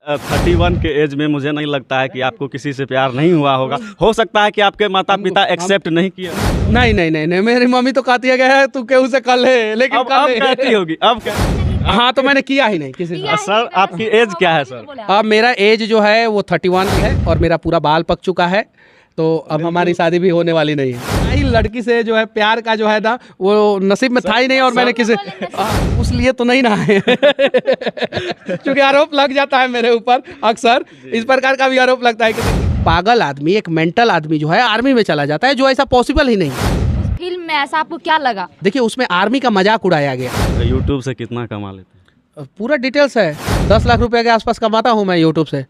31 के एज में मुझे नहीं लगता है कि आपको किसी से प्यार नहीं हुआ होगा। हो सकता है कि आपके माता पिता एक्सेप्ट नहीं किए। नहीं नहीं नहीं नहीं, मेरी मम्मी तो कहती है कि तू केहू से कर ले, लेकिन अब कर ले। कहती होगी, अब हाँ, तो मैंने किया ही नहीं किसी से। सर आपकी एज क्या है सर? अब मेरा एज जो है वो 31 है और मेरा पूरा बाल पक चुका है, तो अब हमारी शादी भी होने वाली नहीं है। भाई लड़की से जो है प्यार का जो है ना वो नसीब में था ही नहीं, और मैंने किसी उस लिए तो नहीं ना है क्योंकि आरोप लग जाता है मेरे ऊपर अक्सर, इस प्रकार का भी आरोप लगता है कि पागल आदमी, एक मेंटल आदमी जो है आर्मी में चला जाता है, जो ऐसा पॉसिबल ही नहीं। फिल्म में ऐसा आपको क्या लगा? देखिए उसमें आर्मी का मजाक उड़ाया गया। यूट्यूब से कितना कमा लेते हैं? पूरा डिटेल्स है, 10 लाख रुपए के आसपास कमाता हूँ मैं यूट्यूब से,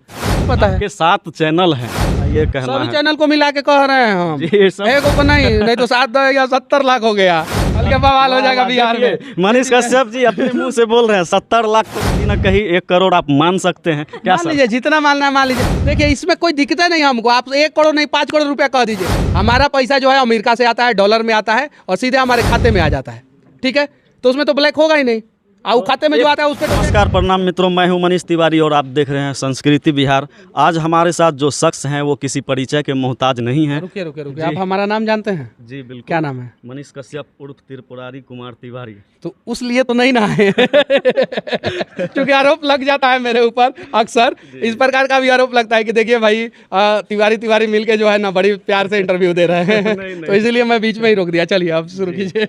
पता है। आपके 7 चैनल हैं, ये कहना सभी है। चैनल को मिला के कह रहे हैं हम, जी, सब- एक को नहीं तो 7 या 70 लाख हो गया, हल्के बवाल हो जाएगा बिहार में। मनीष कश्यप जी अपने मुंह से बोल रहे हैं 70 लाख, तो कहीं ना कहीं 1 करोड़ आप मान सकते हैं क्या मान सर? लीजिए जितना मानना है मान लीजिए। देखिए इसमें कोई दिक्कत नहीं हमको, आप 1 करोड़ नहीं 5 करोड़ रुपया कह दीजिए, हमारा पैसा जो है अमेरिका से आता है, डॉलर में आता है और सीधे हमारे खाते में आ जाता है, ठीक है, तो उसमें तो ब्लैक होगा ही नहीं, और खाते में जो आता है उस पर। नमस्कार, प्रणाम मित्रों, मैं हूं मनीष तिवारी और आप देख रहे हैं संस्कृति बिहार। आज हमारे साथ जो शख्स हैं वो किसी परिचय के मोहताज नहीं हैं। रुकिए रुकिए रुकिए, आप हमारा नाम जानते हैं? जी बिल्कुल। क्या नाम है? मनीष कश्यप उर्फ त्रिपुरारी कुमार तिवारी। तो उस लिए तो नहीं ना है क्योंकि आरोप लग जाता है मेरे ऊपर अक्सर, इस प्रकार का भी आरोप लगता है कि देखिए भाई तिवारी मिलके जो है ना बड़ी प्यार से इंटरव्यू दे रहे हैं तो इसीलिए मैं बीच में ही रोक दिया। चलिए आप शुरू कीजिए।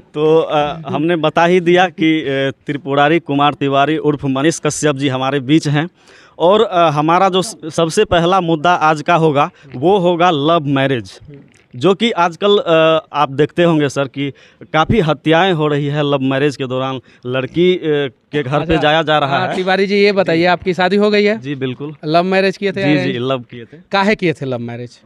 तो हमने बता ही दिया कि त्रिपुरारी कुमार तिवारी उर्फ मनीष कश्यप जी हमारे बीच हैं, और हमारा जो सबसे पहला मुद्दा आज का होगा वो होगा लव मैरिज, जो कि आजकल आप देखते होंगे सर कि काफ़ी हत्याएं हो रही है लव मैरिज के दौरान। लड़की के घर पे जाया जा रहा है। तिवारी जी ये बताइए, आपकी शादी हो गई है? जी बिल्कुल। लव मैरिज किए थे? जी लव किए थे। काहे किए थे लव मैरिज?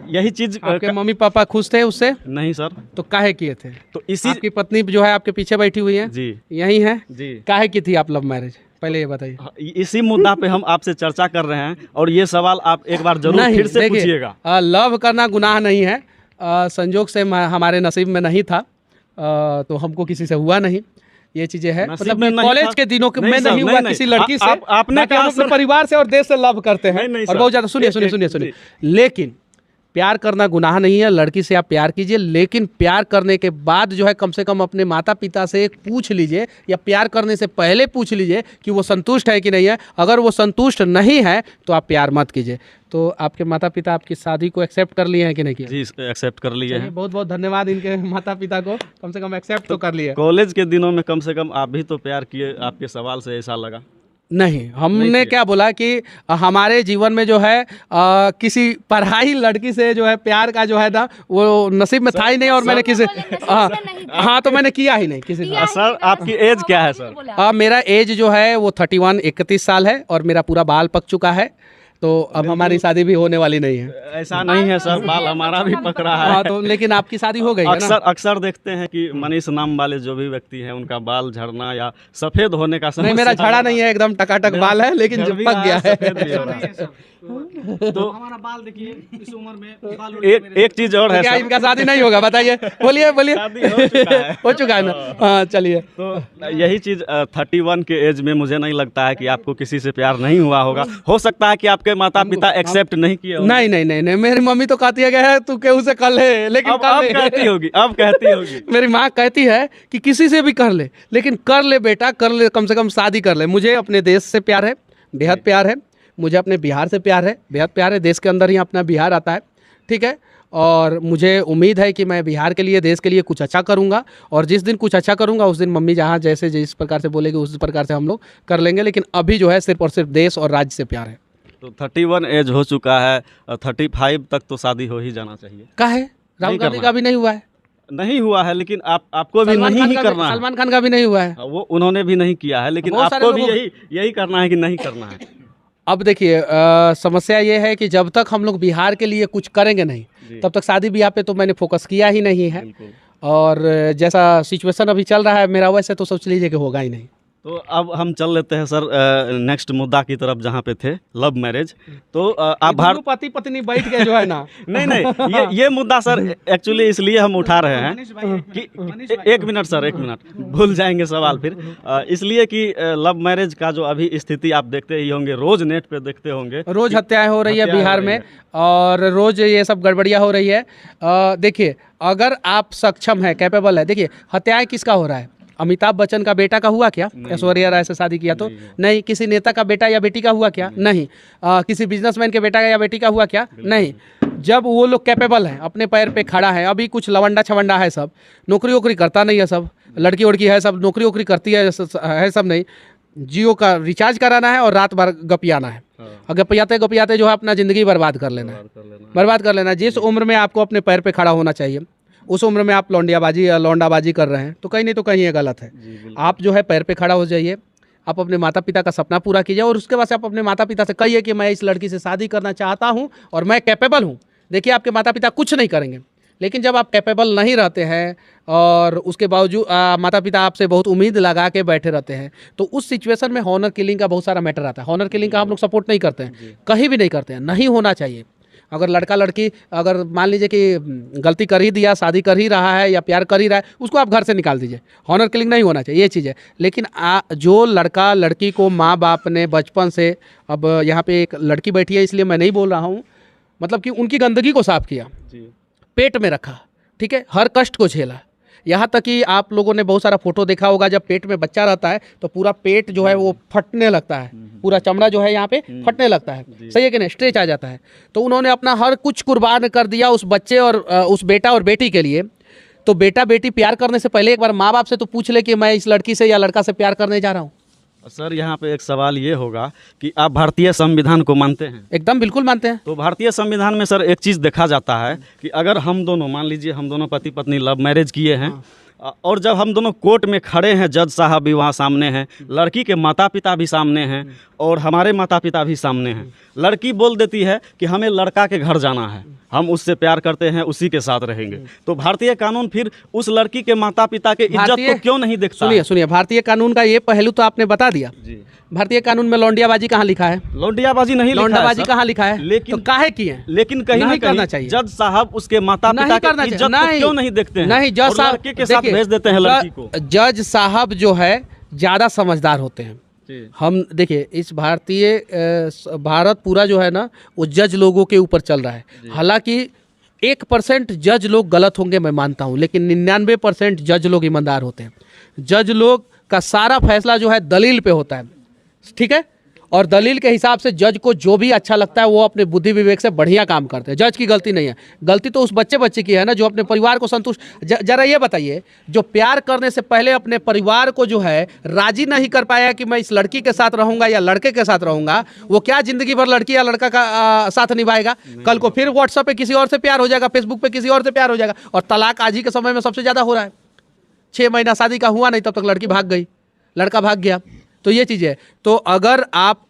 यही चीज आपके मम्मी पापा खुश थे उससे? नहीं सर। तो काहे किए थे? तो इसी आपकी पत्नी जो है आपके पीछे बैठी हुई है, जी यही है, जी काहे की थी आप लव मैरिज, पहले ये बताइए। इसी मुद्दा पे हम आपसे चर्चा कर रहे हैं, और ये सवाल आप एक बार जरूर फिर से पूछिएगा। लव करना गुनाह नहीं है, संजोग से हमारे नसीब में नहीं था, तो हमको किसी से हुआ नहीं, ये चीजें हैं। नसीब मतलब में नहीं कॉलेज था? के दिनों नहीं में सर, नहीं हुआ नहीं, किसी नहीं। लड़की से। आपने बाकी कहा हम अपने सर- परिवार से और देश से लव करते हैं, नहीं, और सर। बहुत ज्यादा। सुनिए सुनिए एक- सुनिए एक- सुनिए, लेकिन प्यार करना गुनाह नहीं है, लड़की से आप प्यार कीजिए, लेकिन प्यार करने के बाद जो है कम से कम अपने माता पिता से पूछ लीजिए, या प्यार करने से पहले पूछ लीजिए कि वो संतुष्ट है कि नहीं है। अगर वो संतुष्ट नहीं है तो आप प्यार मत कीजिए। तो आपके माता पिता आपकी शादी को एक्सेप्ट कर लिए हैं कि नहीं किया? जी एक्सेप्ट कर लिए हैं। बहुत बहुत धन्यवाद इनके माता पिता को, कम से कम एक्सेप्ट तो कर लिए। कॉलेज के दिनों में कम से कम आप भी तो प्यार किए, आपके सवाल से ऐसा लगा। नहीं, हमने क्या बोला कि हमारे जीवन में जो है किसी पढ़ाई लड़की से जो है प्यार का जो है ना वो नसीब में था ही नहीं, और मैंने किसी हाँ तो मैंने किया ही नहीं किसी से। सर आपकी एज क्या है सर? मेरा एज जो है वो 31 साल है और मेरा पूरा बाल पक चुका है, तो अब हमारी शादी भी होने वाली नहीं है। ऐसा नहीं है सर, बाल हमारा भी पक रहा है। हाँ तो लेकिन आपकी शादी हो गई है ना? अक्सर देखते हैं कि मनीष नाम वाले जो भी व्यक्ति हैं उनका बाल झड़ना या सफेद होने का नहीं, मेरा झड़ा नहीं है, एकदम टकाटक बाल है, लेकिन जो पक गया है। तो हमारा बाल देखिए इस उम्र में बाल एक चीज और है क्या सर। इनका शादी नहीं होगा? बताइए, बोलिए बोलिए। शादी हो चुका है। हो चुका है ना? हाँ चलिए। तो यही चीज 31 के एज में मुझे नहीं लगता है कि आपको किसी से प्यार नहीं हुआ होगा। हो सकता है कि आपके माता पिता एक्सेप्ट नहीं किए होंगे। नहीं नहीं नहीं नहीं, मेरी मम्मी तो कहती है कि तू केहू से कर ले, लेकिन अब कर ले। कहती होगी, अब कहती होगी। मेरी माँ कहती है कि किसी से भी कर ले, लेकिन कर ले बेटा, कर ले, कम से कम शादी कर ले। मुझे अपने देश से प्यार है, बेहद प्यार है, मुझे अपने बिहार से प्यार है, बेहद प्यार है। देश के अंदर ही अपना बिहार आता है, ठीक है, और मुझे उम्मीद है कि मैं बिहार के लिए, देश के लिए कुछ अच्छा करूंगा, और जिस दिन कुछ अच्छा करूंगा उस दिन मम्मी जहाँ जैसे जिस प्रकार से बोलेगी उस प्रकार से हम लोग कर लेंगे। लेकिन अभी जो है सिर्फ और सिर्फ देश और राज्य से प्यार है। तो 31 एज हो चुका है, 35 तक तो शादी हो ही जाना चाहिए। का है? राहुल गांधी का भी नहीं हुआ है, नहीं हुआ है, लेकिन आपको भी नहीं ही करना है। सलमान खान का भी नहीं हुआ है। वो उन्होंने भी नहीं किया है, लेकिन बहुत सारे आपको भी लोगों- यही करना है कि नहीं करना है। अब देखिए समस्या ये है कि जब तक हम लोग बिहार के लिए कुछ करेंगे नहीं तब तक शादी ब्याह पे तो मैंने फोकस किया ही नहीं है, बिल्कुल। और जैसा सिचुएशन अभी चल रहा है मेरा, वैसे तो सोच लीजिए कि होगा ही नहीं। तो अब हम चल लेते हैं सर नेक्स्ट मुद्दा की तरफ जहाँ पे थे, लव मैरिज। तो आप भारत पति पत्नी बैठ के जो है ना नहीं ये मुद्दा सर एक्चुअली इसलिए हम उठा रहे हैं मनीष भाई कि एक मिनट सर, एक मिनट, भूल जाएंगे सवाल फिर। इसलिए कि लव मैरिज का जो अभी स्थिति आप देखते ही होंगे, रोज नेट पे देखते होंगे, रोज हत्याएं हो रही है हत्याएं बिहार हो रही में, और रोज ये सब गड़बड़ियाँ हो रही है। देखिए, अगर आप सक्षम है, कैपेबल है, देखिए हत्याएं किसका हो रहा है? अमिताभ बच्चन का बेटा का हुआ क्या? ऐश्वर्या राय से शादी किया तो नहीं। किसी नेता का बेटा या बेटी का हुआ क्या? नहीं। किसी बिजनेसमैन के बेटा या बेटी का हुआ क्या? नहीं। जब वो लोग कैपेबल हैं, अपने पैर पे खड़ा है, अभी कुछ लवंडा छवंडा है सब, नौकरी वोकरी करता नहीं है सब, लड़की वड़की है सब, नौकरी वोकरी करती है सब नहीं, जियो का रिचार्ज कराना है और रात भर गपियाना है, और गपियाते गपियाते जो है अपना ज़िंदगी बर्बाद कर लेना है, बर्बाद कर लेना है। जिस उम्र में आपको अपने पैर पे खड़ा होना चाहिए, उस उम्र में आप लौंडियाबाजी या लौंडाबाजी कर रहे हैं, तो कहीं नहीं तो कहीं ये गलत है। आप जो है पैर पे खड़ा हो जाइए, आप अपने माता पिता का सपना पूरा कीजिए, और उसके बाद से आप अपने माता पिता से कहिए कि मैं इस लड़की से शादी करना चाहता हूँ और मैं कैपेबल हूँ। देखिए, आपके माता पिता कुछ नहीं करेंगे, लेकिन जब आप कैपेबल नहीं रहते हैं और उसके बावजूद माता पिता आपसे बहुत उम्मीद लगा के बैठे रहते हैं, तो उस सिचुएशन में हॉनर किलिंग का बहुत सारा मैटर आता है। हॉनर किलिंग का हम लोग सपोर्ट नहीं करते हैं, कहीं भी नहीं करते हैं, नहीं होना चाहिए। अगर लड़का लड़की अगर मान लीजिए कि गलती कर ही दिया, शादी कर ही रहा है या प्यार कर ही रहा है, उसको आप घर से निकाल दीजिए। हॉनर किलिंग नहीं होना चाहिए, ये चीज़ है। लेकिन जो लड़का लड़की को माँ बाप ने बचपन से, अब यहाँ पे एक लड़की बैठी है इसलिए मैं नहीं बोल रहा हूँ, मतलब कि उनकी गंदगी को साफ किया, पेट में रखा, ठीक है, हर कष्ट को झेला। यहाँ तक कि आप लोगों ने बहुत सारा फोटो देखा होगा, जब पेट में बच्चा रहता है तो पूरा पेट जो है वो फटने लगता है, पूरा चमड़ा जो है यहाँ पे फटने लगता है, सही है कि नहीं, स्ट्रेच आ जाता है। तो उन्होंने अपना हर कुछ कुर्बान कर दिया उस बच्चे और उस बेटा और बेटी के लिए। तो बेटा बेटी प्यार करने से पहले एक बार माँ बाप से तो पूछ ले कि मैं इस लड़की से या लड़का से प्यार करने जा रहा हूँ। सर यहाँ पे एक सवाल ये होगा कि आप भारतीय संविधान को मानते हैं? एकदम बिल्कुल मानते हैं। तो भारतीय संविधान में सर एक चीज़ देखा जाता है कि अगर हम दोनों, मान लीजिए हम दोनों पति पत्नी लव मैरिज किए हैं, और जब हम दोनों कोर्ट में खड़े हैं, जज साहब भी वहाँ सामने हैं, लड़की के माता पिता भी सामने हैं और हमारे माता पिता भी सामने हैं, लड़की बोल देती है कि हमें लड़का के घर जाना है, हम उससे प्यार करते हैं, उसी के साथ रहेंगे, तो भारतीय कानून फिर उस लड़की के माता पिता के इज्जत को क्यों नहीं देखता? सुनिए सुनिए, भारतीय कानून का ये पहलू तो आपने बता दिया। भारतीय कानून में लौंडियाबाजी कहाँ लिखा है? लौंडियाबाजी नहीं लिखा है। लौंडाबाजी कहाँ लिखा है? लेकिन तो काहे की है? लेकिन कहीं नहीं ना करना कहीं चाहिए। जज साहब उसके माता पिता की इज्जत को क्यों नहीं देखते हैं? नहीं, जज साहब लड़के के साथ भेज देते हैं लड़की को। जज साहब जो है ज़्यादा समझदार होते हैं। हम देखिए, इस भारत पूरा जो है ना, वो जज लोगों के ऊपर चल रहा है। हालांकि 1% जज लोग गलत होंगे, मैं मानता हूं, लेकिन 99% जज लोग ईमानदार होते हैं। जज लोग का सारा फैसला जो है दलील पे होता है, ठीक है, और दलील के हिसाब से जज को जो भी अच्छा लगता है वो अपने बुद्धि विवेक से बढ़िया काम करते हैं। जज की गलती नहीं है, गलती तो उस बच्चे की है ना, जो अपने परिवार को संतुष्ट। जरा ये बताइए, जो प्यार करने से पहले अपने परिवार को जो है राजी नहीं कर पाया कि मैं इस लड़की के साथ रहूंगा या लड़के के साथ रहूंगा, वो क्या जिंदगी भर लड़की या लड़का का साथ निभाएगा? कल को फिर व्हाट्सएप पे किसी और से प्यार हो जाएगा, फेसबुक पे किसी और से प्यार हो जाएगा। और तलाक आज ही के समय में सबसे ज़्यादा हो रहा है। 6 महीना शादी का हुआ नहीं, तब तक लड़की भाग गई, लड़का भाग गया। तो ये चीज़ है। तो अगर आप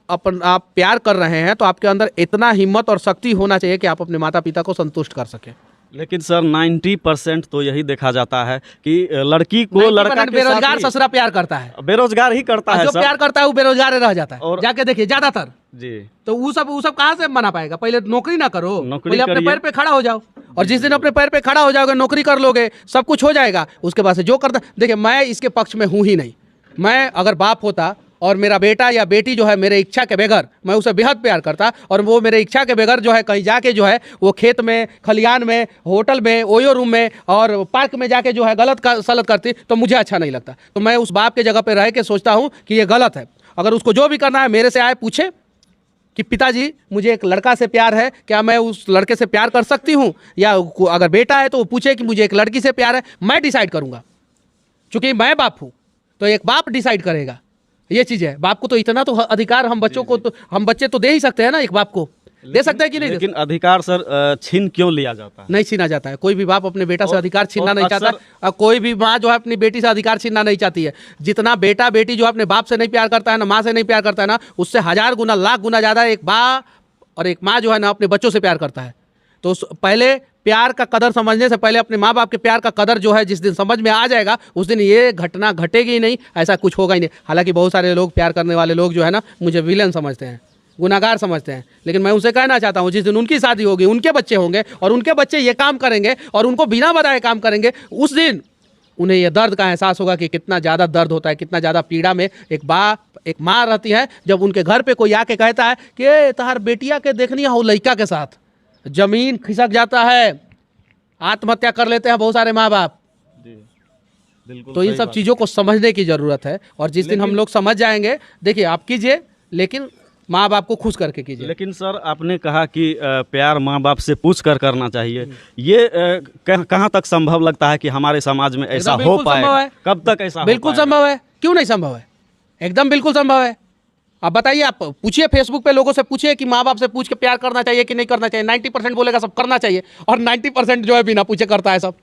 प्यार कर रहे हैं तो आपके अंदर इतना हिम्मत और शक्ति होना चाहिए कि आप अपने माता पिता को संतुष्ट कर सकें। लेकिन सर 90% तो यही देखा जाता है कि लड़की को लड़का के बेरोजगार साथ ससुरा प्यार करता है, बेरोजगार ही करता है। जो सर प्यार करता है वो बेरोजगार रह जाता है। और जाके देखिए ज्यादातर जी, तो वो सब कहाँ से मना पाएगा? पहले नौकरी ना करो, पहले अपने करिए। पैर पे खड़ा हो जाओ, और जिस दिन अपने पैर पे खड़ा हो जाओगे, नौकरी कर लोगे, सब कुछ हो जाएगा। उसके बाद से जो करता, देखिए मैं इसके पक्ष में हूँ ही नहीं। मैं अगर बाप होता और मेरा बेटा या बेटी जो है मेरे इच्छा के बगैर, मैं उसे बेहद प्यार करता, और वो मेरे इच्छा के बगैर जो है कहीं जाके जो है वो खेत में, खलियान में, होटल में, ओयो रूम में और पार्क में जाके जो है गलत सलत करती, तो मुझे अच्छा नहीं लगता। तो मैं उस बाप के जगह पे रह के सोचता हूँ कि ये गलत है। अगर उसको जो भी करना है मेरे से आए, पूछे कि पिताजी मुझे एक लड़का से प्यार है, क्या मैं उस लड़के से प्यार कर सकती हूँ? या अगर बेटा है तो वो पूछे कि मुझे एक लड़की से प्यार है, मैं डिसाइड करूँगा। चूँकि मैं बाप हूँ तो एक बाप डिसाइड करेगा। ये चीज़ है। बाप को तो इतना तो अधिकार हम बच्चों को तो, हम बच्चे तो दे ही सकते हैं ना, एक बाप को दे सकते हैं कि नहीं? लेकिन अधिकार सर छीन क्यों लिया जाता है? नहीं छीना जाता है। कोई भी बाप अपने बेटा से अधिकार छीनना नहीं चाहता, और कोई भी माँ जो है अपनी बेटी से अधिकार छीनना नहीं चाहती है। जितना बेटा बेटी जो अपने बाप से नहीं प्यार करता है ना, माँ से नहीं प्यार करता है ना, उससे 1000 गुना लाख गुना ज़्यादा एक बाप और एक माँ जो है ना अपने बच्चों से प्यार करता है। तो पहले प्यार का कदर समझने से पहले अपने माँ बाप के प्यार का कदर जो है जिस दिन समझ में आ जाएगा उस दिन ये घटना घटेगी ही नहीं, ऐसा कुछ होगा ही नहीं। हालांकि बहुत सारे लोग प्यार करने वाले लोग जो है ना मुझे विलन समझते हैं, गुनाहगार समझते हैं, लेकिन मैं उनसे कहना चाहता हूँ जिस दिन उनकी शादी होगी, उनके बच्चे होंगे और उनके बच्चे ये काम करेंगे और उनको बिना बताए काम करेंगे, उस दिन उन्हें ये दर्द का एहसास होगा कि कितना ज़्यादा दर्द होता है, कितना ज़्यादा पीड़ा में एक माँ रहती है जब उनके घर पे कोई आके कहता है कि तहार बेटिया के देखनी हो लड़का के साथ, जमीन खिसक जाता है, आत्महत्या कर लेते हैं बहुत सारे माँ बाप। बिल्कुल तो इन सब चीज़ों को समझने की ज़रूरत है और जिस दिन हम लोग समझ जाएंगे, देखिए आप कीजिए लेकिन माँ बाप को खुश करके कीजिए। लेकिन सर आपने कहा कि प्यार माँ बाप से पूछ कर करना चाहिए, ये कहाँ तक संभव लगता है कि हमारे समाज में ऐसा हो बिल्कुल पाए? संभव है। कब तक ऐसा बिल्कुल संभव है, क्यों नहीं संभव है, एकदम बिल्कुल संभव है। आप बताइए, आप पूछिए फेसबुक पे लोगों से पूछिए कि माँ बाप से पूछ के प्यार करना चाहिए कि नहीं करना चाहिए, 90% बोलेगा सब करना चाहिए और 90% जो है बिना पूछे करता है सब।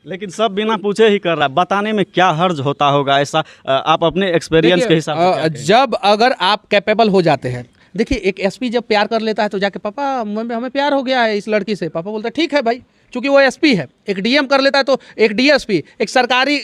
लेकिन सब बिना पूछे ही कर रहा है, बताने में क्या हर्ज होता होगा? ऐसा आप अपने एक्सपीरियंस के हिसाब से क्या कहेंगे? जब अगर आप कैपेबल हो जाते हैं, देखिए एक एसपी जब प्यार कर लेता है तो जाके पापा हमें प्यार हो गया है इस लड़की से, पापा बोलता है ठीक है भाई, क्योंकि वो एसपी है। एक डीएम कर लेता है तो एक डीएसपी, एक सरकारी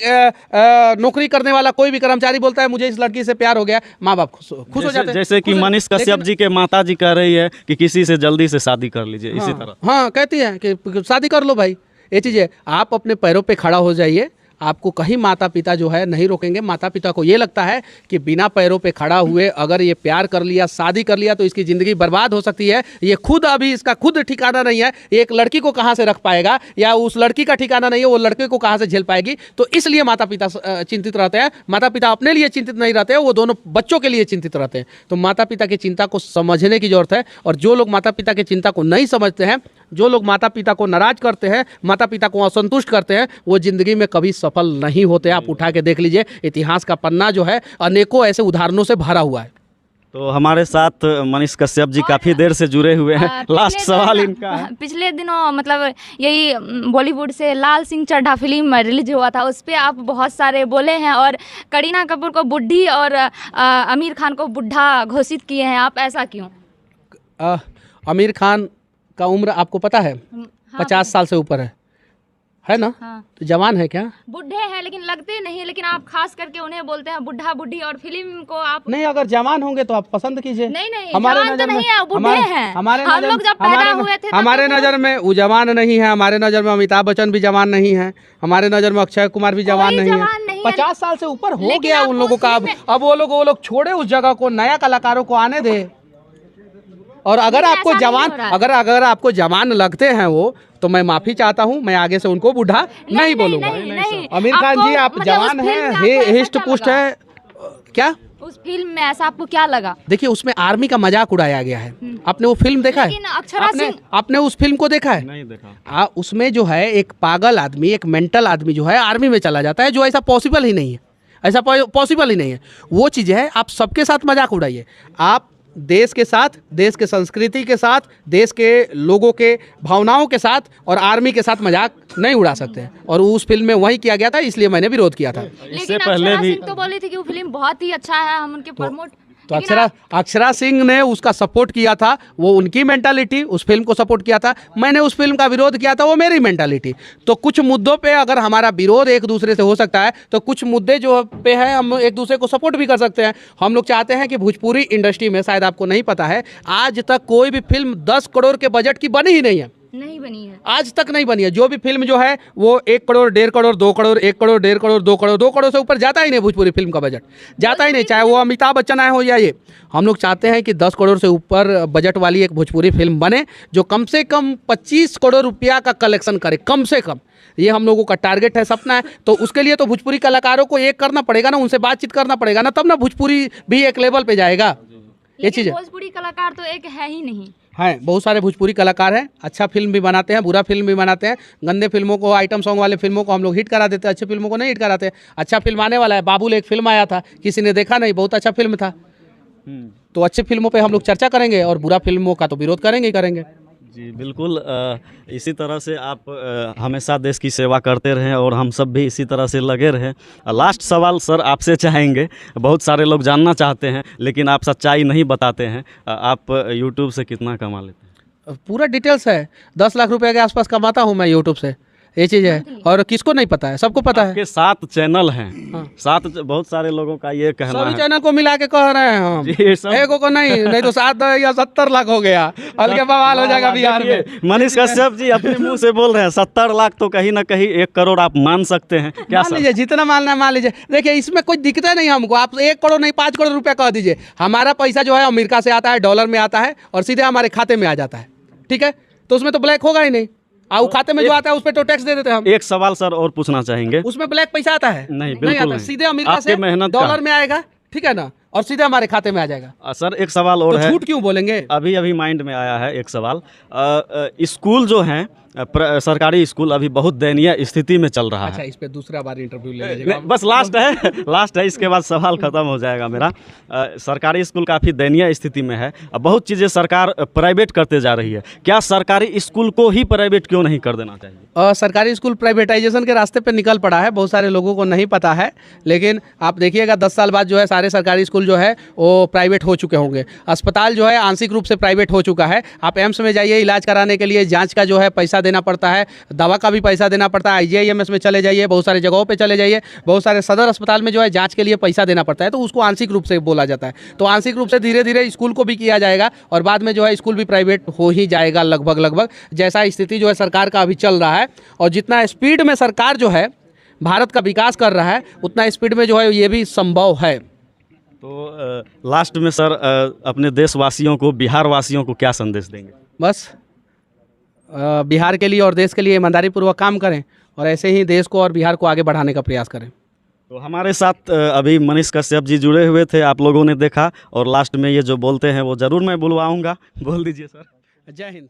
नौकरी करने वाला कोई भी कर्मचारी बोलता है मुझे इस लड़की से प्यार हो गया, माँ बाप खुश हो जाते हैं। जैसे कि मनीष कश्यप जी के माता जी कह रही है कि किसी से जल्दी से शादी कर लीजिए, इसी तरह। हाँ कहती है कि शादी कर लो भाई। ये चीज़ है, आप अपने पैरों पे खड़ा हो जाइए, आपको कहीं माता पिता जो है नहीं रोकेंगे। माता पिता को ये लगता है कि बिना पैरों पे खड़ा हुए अगर ये प्यार कर लिया, शादी कर लिया तो इसकी ज़िंदगी बर्बाद हो सकती है। ये खुद अभी इसका खुद ठिकाना नहीं है, एक लड़की को कहाँ से रख पाएगा, या उस लड़की का ठिकाना नहीं है वो लड़के को कहाँ से झेल पाएगी। तो इसलिए माता पिता चिंतित रहते हैं। माता पिता अपने लिए चिंतित नहीं रहते हैं, वो दोनों बच्चों के लिए चिंतित रहते हैं। तो माता पिता की चिंता को समझने की जरूरत है। और जो लोग माता पिता की चिंता को नहीं समझते हैं, जो लोग माता पिता को नाराज करते हैं, माता पिता को असंतुष्ट करते हैं, वो जिंदगी में कभी सफल नहीं होते। आप उठा के देख लीजिए, इतिहास का पन्ना जो है अनेकों ऐसे उदाहरणों से भरा हुआ है। तो हमारे साथ मनीष कश्यप जी काफ़ी देर से जुड़े हुए हैं। लास्ट सवाल इनका है। पिछले दिनों मतलब यही बॉलीवुड से लाल सिंह चड्ढा फिल्म रिलीज हुआ था, उस पर आप बहुत सारे बोले हैं और करीना कपूर को बुढ़ी और आमिर खान को बुढ़ा घोषित किए हैं, आप ऐसा क्यों? आमिर खान का उम्र आपको पता है? हाँ, 50 साल से ऊपर है ना? हाँ। तो जवान है क्या? बुढ़े हैं लेकिन लगते नहीं, लेकिन आप खास करके उन्हें बोलते हैं बुढ़ा बुढ़ी, और फिल्म को आप नहीं, अगर जवान होंगे तो आप पसंद कीजिए। नहीं हमारे जवान तो नजर में नहीं है, बुढ़े हैं। हम लोग जब पैदा हुए थे हमारे नज़र में वो जवान नहीं है, हमारे नज़र में अमिताभ बच्चन भी जवान नहीं है, हमारे नज़र में अक्षय कुमार भी जवान नहीं है। 50 साल से ऊपर हो गया उन लोगों का। अब वो लोग छोड़े उस जगह को, नया कलाकारों को आने दे। और अगर आपको जवान अगर आपको जवान लगते हैं वो, तो मैं माफी चाहता हूँ, मैं आगे से उनको बूढ़ा नहीं बोलूंगा। आमिर खान जी आप जवान हैं, हिस्ट पुष्ट है। क्या उस फिल्म में ऐसा आपको क्या लगा? देखिए उसमें आर्मी का मजाक उड़ाया गया है। आपने वो फिल्म देखा है? आपने उस फिल्म को देखा है? नहीं देखा। उसमें जो है एक पागल आदमी, एक मेंटल आदमी जो है आर्मी में चला जाता है, जो ऐसा पॉसिबल ही नहीं है, ऐसा पॉसिबल ही नहीं है। वो चीज़ है, आप सबके साथ मजाक उड़ाइए। आप देश के साथ, देश के संस्कृति के साथ, देश के लोगों के भावनाओं के साथ और आर्मी के साथ मजाक नहीं उड़ा सकते हैं। और उस फिल्म में वही किया गया था, इसलिए मैंने विरोध किया था। इससे पहले भी तो बोली थी कि वो फिल्म बहुत ही अच्छा है, हम उनके प्रमोट। तो अक्षरा सिंह ने उसका सपोर्ट किया था, वो उनकी मेंटालिटी, उस फिल्म को सपोर्ट किया था। मैंने उस फिल्म का विरोध किया था, वो मेरी मेंटालिटी। तो कुछ मुद्दों पे अगर हमारा विरोध एक दूसरे से हो सकता है, तो कुछ मुद्दे जो पे हैं हम एक दूसरे को सपोर्ट भी कर सकते हैं। हम लोग चाहते हैं कि भोजपुरी इंडस्ट्री में, शायद आपको नहीं पता है, आज तक कोई भी फिल्म 10 करोड़ के बजट की बनी ही नहीं है। नहीं बनी है, आज तक नहीं बनी है। जो भी फिल्म जो है वो 1 करोड़, 1.5 करोड़, 2 करोड़, 1 करोड़, 1.5 करोड़, 2 करोड़, 2 करोड़ से ऊपर जाता ही नहीं। भोजपुरी फिल्म का बजट जाता ही नहीं, चाहे वो अमिताभ बच्चन आए हो या ये। हम लोग चाहते हैं कि 10 करोड़ से ऊपर बजट वाली एक भोजपुरी फिल्म बने, जो कम से कम 25 करोड़ रुपया का कलेक्शन करे, कम से कम। ये हम लोगों का टारगेट है, सपना है। तो उसके लिए तो भोजपुरी कलाकारों को एक करना पड़ेगा ना, उनसे बातचीत करना पड़ेगा ना, तब ना भोजपुरी भी एक लेवल पे जाएगा। ये चीज़ है। भोजपुरी कलाकार तो एक है ही नहीं। हैं, बहुत सारे भोजपुरी कलाकार हैं, अच्छा फिल्म भी बनाते हैं, बुरा फिल्म भी बनाते हैं। गंदे फिल्मों को, आइटम सॉन्ग वाले फिल्मों को हम लोग हिट करा देते हैं, अच्छे फिल्मों को नहीं हिट कराते। अच्छा फिल्म आने वाला है, बाबुल एक फिल्म आया था, किसी ने देखा नहीं, बहुत अच्छा फिल्म था। तो अच्छे फिल्मों पे हम लोग चर्चा करेंगे और बुरा फिल्मों का तो विरोध करेंगे ही करेंगे। जी बिल्कुल। इसी तरह से आप हमेशा देश की सेवा करते रहें और हम सब भी इसी तरह से लगे रहें। लास्ट सवाल सर आपसे चाहेंगे, बहुत सारे लोग जानना चाहते हैं लेकिन आप सच्चाई नहीं बताते हैं, आप यूट्यूब से कितना कमा लेते हैं? पूरा डिटेल्स है। 10 लाख रुपए के आसपास कमाता हूँ मैं यूट्यूब से, ये चीज़ है। और किसको नहीं पता है, सबको पता है। आपके 7 चैनल हैं। हाँ। 7 बहुत सारे लोगों का ये कहना सभी है। चैनल को मिला के कह रहे हैं हम, जी, सब- एक को नहीं तो 7 या 70 लाख हो गया, हल्के बवाल हो जाएगा बिहार में। देखिए, मनीष कश्यप जी अपने मुंह से बोल रहे हैं 70 लाख, तो कहीं ना कहीं 1 करोड़ आप मान सकते हैं क्या मान सर? लीजिए, जितना मानना है मान लीजिए। देखिए इसमें कोई दिक्कत नहीं हमको, आप 1 करोड़ नहीं 5 करोड़ रुपया कह दीजिए, हमारा पैसा जो है अमेरिका से आता है, डॉलर में आता है और सीधे हमारे खाते में आ जाता है, ठीक है। तो उसमें तो ब्लैक होगा ही नहीं, और खाते में जो आता है उस पर तो टैक्स दे देते हैं हम। एक सवाल सर और पूछना चाहेंगे। उसमें ब्लैक पैसा आता है? नहीं, बिल्कुल आता, नहीं। सीधे अमेरिका आपके से मेहनत का। डॉलर में आएगा, ठीक है ना, और सीधे हमारे खाते में आ जाएगा। सर एक सवाल और तो है, झूठ क्यों बोलेंगे? अभी अभी माइंड में आया है एक सवाल। स्कूल जो हैं सरकारी स्कूल अभी बहुत दयनीय स्थिति में चल रहा अच्छा, है। इस पे दूसरा बार इंटरव्यू ले लीजिएगा। नहीं, बस लास्ट है, इसके बाद सवाल खत्म हो जाएगा मेरा। सरकारी स्कूल काफ़ी दयनीय स्थिति में है। अब बहुत चीज़ें सरकार प्राइवेट करते जा रही है, क्या सरकारी स्कूल को ही प्राइवेट क्यों नहीं कर देना चाहिए? सरकारी स्कूल प्राइवेटाइजेशन के रास्ते पे निकल पड़ा है, बहुत सारे लोगों को नहीं पता है। लेकिन आप देखिएगा 10 साल बाद जो है सारे सरकारी स्कूल जो है वो प्राइवेट हो चुके होंगे। अस्पताल जो है आंशिक रूप से प्राइवेट हो चुका है। आप एम्स में जाइए, इलाज कराने के लिए जांच का जो है पैसा देना पड़ता है, दवा का भी पैसा देना पड़ता है। IGIMS में चले जाइए, बहुत सारे जगहों पे चले जाइए, बहुत सारे सदर अस्पताल में जो है जांच के लिए पैसा देना पड़ता है, तो उसको आंशिक रूप से बोला जाता है। तो आंशिक रूप से धीरे धीरे स्कूल को भी किया जाएगा और बाद में जो है स्कूल भी प्राइवेट हो ही जाएगा लगभग, जैसा स्थिति जो है सरकार का अभी चल रहा है। और जितना स्पीड में सरकार जो है भारत का विकास कर रहा है, उतना स्पीड में जो है ये भी संभव है। तो लास्ट में सर अपने देशवासियों को, बिहार वासियों को क्या संदेश देंगे? बस बिहार के लिए और देश के लिए ईमानदारी पूर्वक काम करें और ऐसे ही देश को और बिहार को आगे बढ़ाने का प्रयास करें। तो हमारे साथ अभी मनीष कश्यप जी जुड़े हुए थे, आप लोगों ने देखा। और लास्ट में ये जो बोलते हैं वो ज़रूर मैं बुलवाऊंगा, बोल दीजिए सर। जय हिंद।